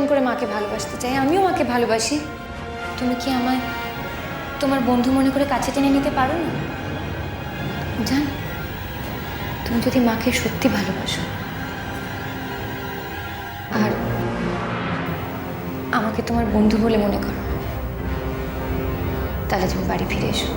করে মাকে ভালোবাসতে চাই, আমিও মাকে ভালোবাসি। তুমি কি আমায় তোমার বন্ধু মনে করে কাছে টেনে নিতে পারো না? জান, তুমি যদি মাকে সত্যি ভালোবাসো আর আমাকে তোমার বন্ধু বলে মনে করো, তাহলে তুমি বাড়ি ফিরে এসো।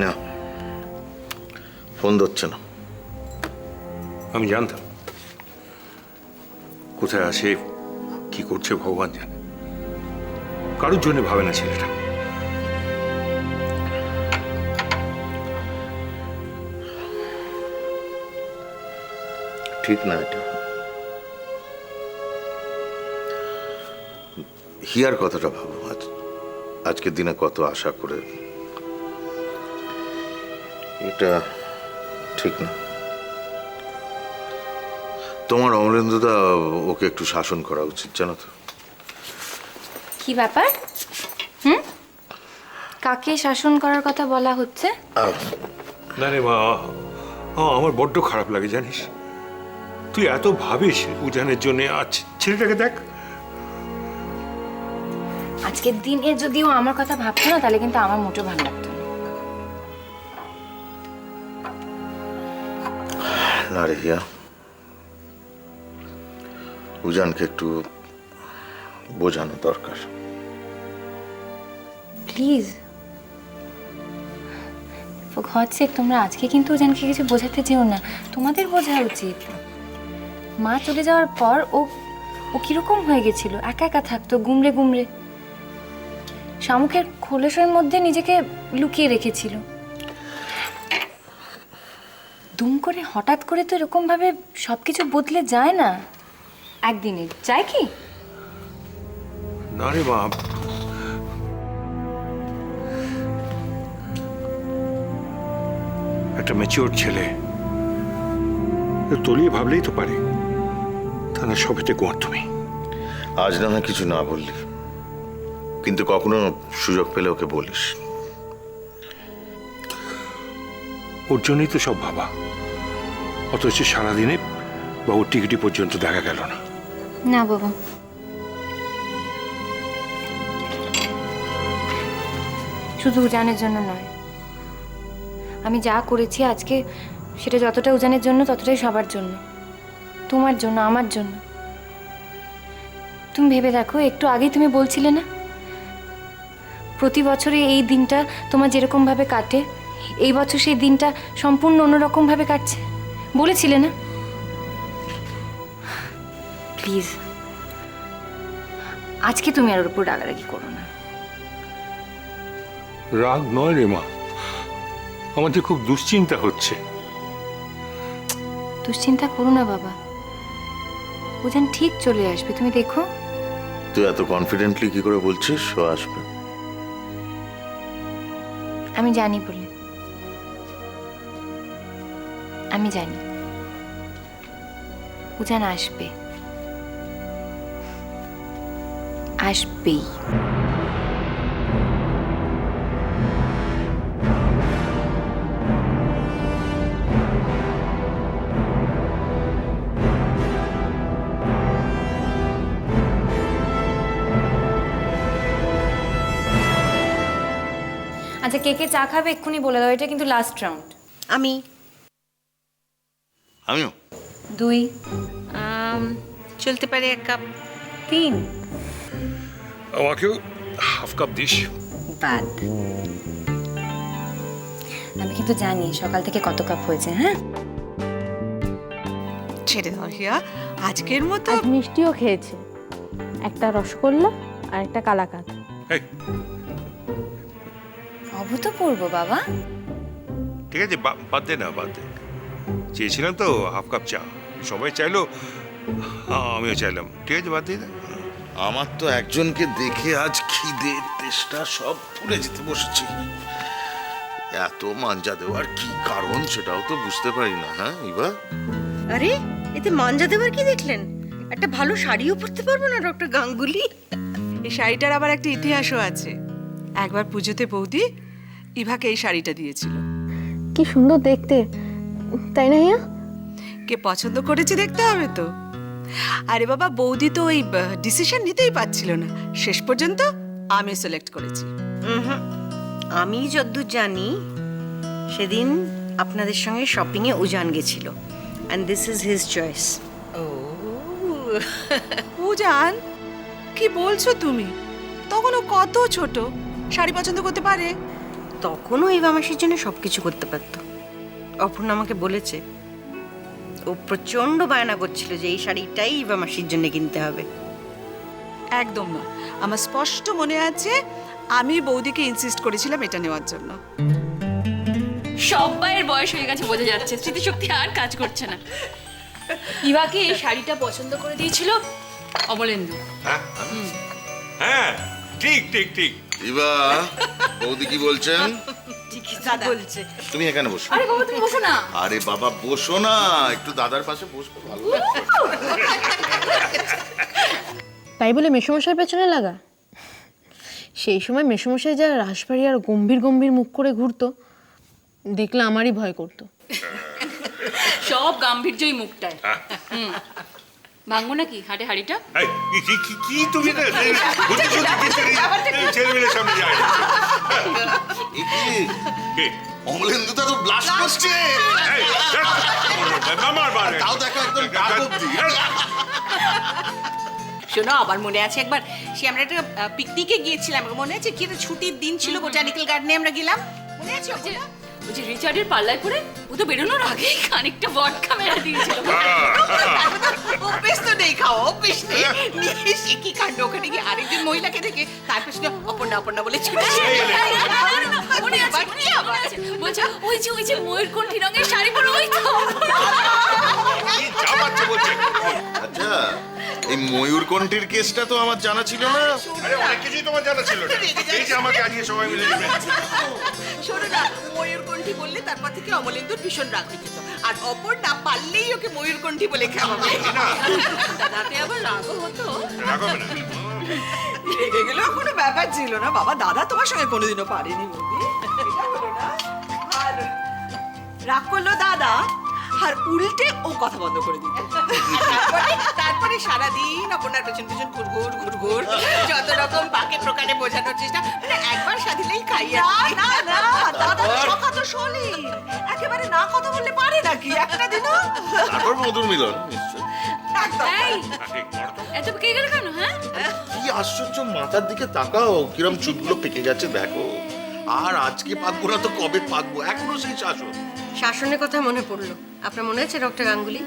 না, ফোন ধরছে না। আমি জানতাম কোথায় আছে, কি করছে ভগবান জানে। কারোর জন্য ভাবে না ছেলেটা। ঠিক না এটা। হিয়ার কথাটা ভাবো, আজকের দিনে কত আশা করে। এটা ঠিক না। তোমার অমরেন্দ্রদা ওকে একটু শাসন করা উচিত, জানো তো। কি ব্যাপার? কাকে শাসন করার কথা বলা হচ্ছে? না রে মা, আমার বড্ড খারাপ লাগে জানিস। তুই এত ভাবিস উজানের জন্য, আজ ছেলেটাকে দেখ। আজকের দিনে যদিও আমার কথা ভাবতো না, তাহলে কিন্তু আমার মোটেও ভালো লাগতো না। না রে হিয়া, উজানকে একটু বোঝানো দরকার। প্লিজ, ফর গডস সেক, তোমরা আজকে কিন্তু উজানকে কিছু বোঝাতে যেও না। তোমাদের বোঝা উচিত। মা চলে যাওয়ার পর ও কিরকম হয়ে গেছিল, একা একা থাকতো, গুমড়ে গুমড়ে শামুকের খোলসের মধ্যে নিজেকে লুকিয়ে রেখেছিল। দুম করে হঠাৎ করে তো এরকম ভাবে সবকিছু বদলে যায় না একদিনে, যায় কি? না রে মা, একটা ম্যাচিওর ছেলে তলিয়ে ভাবলেই তো পারে। তা না সবেতে গোয়ার তুমি। আজ না হয় কিছু না বললি, কিন্তু কখনো সুযোগ পেলে ওকে বলিস। ওর জন্যই তো সব ভাবা, অথচ সারাদিনে বাবুর টিকিটি পর্যন্ত দেখা গেল না। না বাবা, শুধু উজানের জন্য নয়, আমি যা করেছি আজকে সেটা যতটা উজানের জন্য ততটাই সবার জন্য, তোমার জন্য, আমার জন্য। তুমি ভেবে দেখো, একটু আগেই তুমি বলছিলে না প্রতি বছরে এই দিনটা তোমার যেরকম ভাবে কাটে, এই বছর সেই দিনটা সম্পূর্ণ অন্যরকম ভাবে কাটছে, বলেছিলে না? প্লিজ, আজকে তুমি আর ওর উপর রাগারাগি করো না। রাগ নয় রে মা, আমাদের খুব দুশ্চিন্তা হচ্ছে। দুশ্চিন্তা করো না বাবা, উজান ঠিক চলে আসবে, তুমি দেখো। তুই এত কনফিডেন্টলি কি করে বলছিস ও আসবে? আমি জানি বলে, আমি জানি উজান আসবে, আসবেই। আচ্ছা, কে কে চা খাবে এক্ষুনি বলে দাও, এটা কিন্তু লাস্ট রাউন্ড। আমি আমিও। 2 চলতে পারে 1 কাপ। 3 আমাকেও হাফ কাপ দিস। বাদ। আমি কিন্তু জানি সকাল থেকে কত কাপ হয়েছে। হ্যাঁ, ছেড়ে দাও হিয়া, আজকের মতো। আজ মিষ্টিও খেয়েছে, একটা রসগোল্লা আর একটা কালাকাঁদ। এই, অভূতপূর্ব বাবা। ঠিক আছে, বাদ দে না, বাদ দে। চেয়েছিলাম তো হাফ কাপ চা, সবাই চাইলো আমিও চাইলাম, ঠিক আছে, বাদ দিয়ে দে। আমার তো একজনকে দেখে আজ খিদে তেষ্টা সব ভুলে যেতে বসেছি। এত মাঞ্জা দেওয়ার কি কারণ সেটাও তো বুঝতে পারি না। হ্যাঁ ইবা, আরে এতে মাঞ্জা দেওয়ার কি দেখলেন? একটা ভালো শাড়িও পরতে পারবো না ডক্টর গাঙ্গুলি? এই শাড়িটার আবার একটা ইতিহাসও আছে। একবার পুজোতে বৌদি ইভাকে এই শাড়িটা দিয়েছিল। কি সুন্দর দেখতে, তাই না হিয়া? কে পছন্দ করেছে দেখতে হবে তো। আরে বাবা, বৌদি তো ওই ডিসিশন নিতেই পারছিল না, শেষ পর্যন্ত আমি সিলেক্ট করেছি। আমি যদ্দূর জানি সেদিন আপনাদের সঙ্গে শপিংয়ে উজান গেছিল, and this is his choice. Ujan, কি বলছো তুমি? তখন ও কত ছোট, শাড়ি পছন্দ করতে পারে? তখনও এই মাসির জন্য সব কিছু করতে পারতো। অপর্ণা আমাকে বলেছে ও প্রচন্ড বায়না করছিল যে এই শাড়িটাই ইভা মাসির জন্য কিনতে হবে। একদম না, আমার স্পষ্ট মনে আছে আমি বৌদিকে ইনসিস্ট করেছিলাম এটা নেওয়ার জন্য। সবাইয়ের বয়স হয়ে গেছে, বোঝা যাচ্ছে স্মৃতিশক্তি আর কাজ করছে না। ইভাকে এই শাড়িটা পছন্দ করে দিয়েছিল অমলেন্দু। হ্যাঁ, ঠিক ঠিক ঠিক। ইবা বৌদি কি বলছেন? ঠিকই বলছে। তুমি এখানে বসো। আরে বাবা, তুমি বসো না। আরে বাবা বসো না, একটু দাদার পাশে বসবে, ভালো লাগবে। তাই বলে মেসোমশাইয়ের পেছনে লাগা? সেই সময় মেসোমশাই যা রাসবাড়ি আর গম্ভীর গম্ভীর মুখ করে ঘুরতো, দেখলে আমারই ভয় করতো। সব গাম্ভীর্যই মুখটায়। ভাঙবো নাকি হাটে হাড়িটা? এই, কি তুমি না ছেলেমেয়ের সামনে যায় না। এ কি? কে? অমলেন্দু তো ব্লাস্ট করছে। এই, আমার বারে। তাও দেখো একদম ডাক অব্দি। শোনো, আবার মনে আছে একবার সে আমরা একটা পিকনিকে গিয়েছিলাম, মনে আছে কি একটা ছুটির দিন ছিল, বোটানিক্যাল গার্ডেনে আমরা গেলাম, মনে আছে? ওই যে রিচার্ডের পাল্লায় পরে ও তো বেরোনোর আগেই খানিকটা ভডকা মেরা দিয়েছিল। অভ্যেস তো নেই, খাওয়া অভ্যেস নেই। সে কি কাণ্ড, ওখানে গিয়ে আরেকজন মহিলাকে দেখে তারপর শুনে অপর্ণা অপর্ণা বলে ছুটে মনে আছে, মনে আছে। বলছে ওই যে ময়ূরকণ্ঠী রঙের শাড়ি পরে ওই তো। কি চাপাচ্ছে বলছে? আচ্ছা, এই ময়ূরকণ্ঠীর কেসটা তো আমার জানা ছিল না। আরে অনেক কিছুই তোমার জানা ছিল না। এই যে আমাকে আজকে সবাই মিলে নেবে। শোনো না, ময়ূরকণ্ঠী বললে তারপর থেকে অমলেন্দুর ভীষণ রাগ হয়ে যেত, আর অপর্ণা পারলেই ওকে ময়ূরকণ্ঠী বলে খাওয়াবে। তাতে আবার রাগও হতো। রাখবে না। রেগে গেলেও কোনো ব্যাপার ছিল না বাবা, দাদা তোমার সঙ্গে কোনোদিনও পারেনি বৌদি। এটা হলো না। আর রাগ করলো দাদা, আর উল্টে ও কথা বন্ধ করে দিত। তারপরে সারাদিন অপর্ণার পেছন পেছন ঘুরঘুর ঘুরঘুর যত রকম বাকে প্রকারে বোঝানোর চেষ্টা, মানে একবার সাধিলেই খাইয়ে। না না না, দাদা সকা তো শোনি, একেবারে না কথা বললে পারে নাকি একটা দিনও? তারপর মধুর মিলন নিশ্চয়। একদম। এই, ঠিক, বড় তো। এত পেকে গেল কেন? হ্যাঁ, কি আশ্চর্য, মাথার দিকে তাকাও, কিরম চুলগুলো পেকে গেছে দেখো। আর আজকে পাকবো না তো কবে পাকবো, এখনো সেই শাসন। শাসনের কথা মনে পড়লো। আপনার মনে আছে ডক্টর গাঙ্গুলি,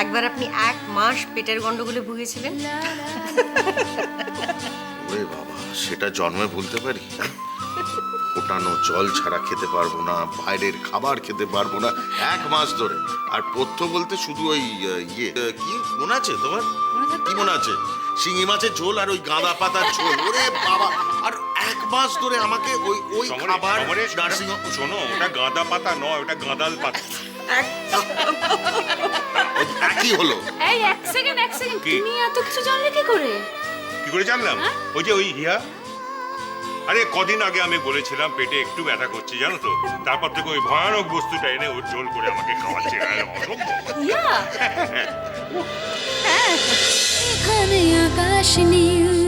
একবার আপনি 1 মাস পেটের গন্ডগোলে ভুগেছিলেন? ওরে বাবা, সেটা জন্মে ভুলতে পারি? ফোটানো জল ছাড়া খেতে পারবো না, বাইরের খাবার খেতে পারবো না 1 মাস ধরে। আর পথ্য বলতে শুধু ওই কি মনে আছে তোমার? কি মনে আছে? শিঙি মাছের ঝোল আর ওই গাঁদা পাতার ঝোল। ওরে বাবা, আর 1 মাস ধরে আমাকে ওই খাবার নার্সিং হোম। শোনো, ওটা গাঁদা পাতা নয়, ওটা গাঁদাল পাতা। একই হলো। এই এক সেকেন্ড কি? তুমি এত কিছু জানলে কি করে? কি করে জানলাম? ওই যে ওই হিয়া, আরে কদিন আগে আমি বলেছিলাম পেটে একটু ব্যথা করছে জানো তো, তারপর থেকে ওই ভয়ানক বস্তুটা এনে ওর ঝোল করে আমাকে খাওয়াচ্ছে। আরে অসম্ভব। ইয়া, এখানে আকাশ নীল